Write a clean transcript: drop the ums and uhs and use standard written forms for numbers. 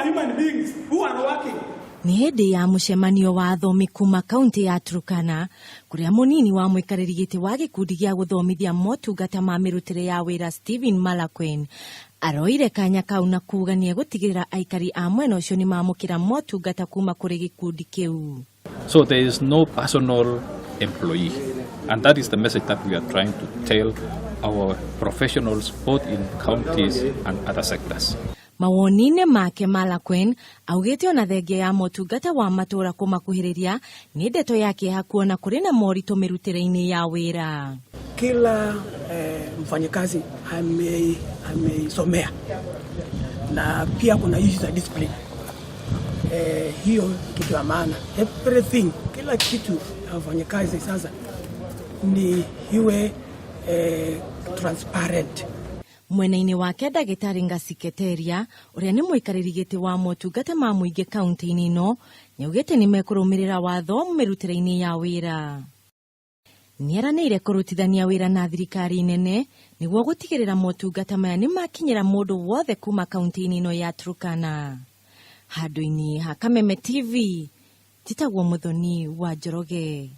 are human beings who are working. Ni hĩndĩ ya mũcemanio wa athomi kuuma kaunti ya Turkana, kuria munini wa muikariri giti wa Gikundi gĩa gũthomithia motungata ma mirutire ya wira Stephen Malakwen aroire kanya kau na kuuga niegutigirira aikari a mwena ucio nimamukira motungata kuuma kuri Gikundi kiu. So there is no personal employee, and that is the message that we are trying to tell our professionals both in counties and other sectors. Mawonine make Malakwen augete ona thengia ya motungata wa matura kumakuhiriria ni ndeto yake hakuona kuri na morito mirutire-ini ya wira. Kila mfanyakazi ameisomea na pia kuna issues za discipline. Hiyo kitu ya maana. Everything, kila kitu mfanyakazi sasa ni iwe transparent. Mwena-ini wake ndagĩtarĩ Ngaciketeria uria ni muikariri giti wa motungata ma muingi kaunti-ini no niaugite nimekũrũmĩrĩra watho mirutire-ini ya wira. Nieranĩire kũrutithania wira na thirikari nene niguo gutigirira motungata maya ni makinyira mundu wothe kuma kaunti-ini no ya Turkana. Handũ-ini ha Kameme TV, Titagwo Muthoni wa Njoroge.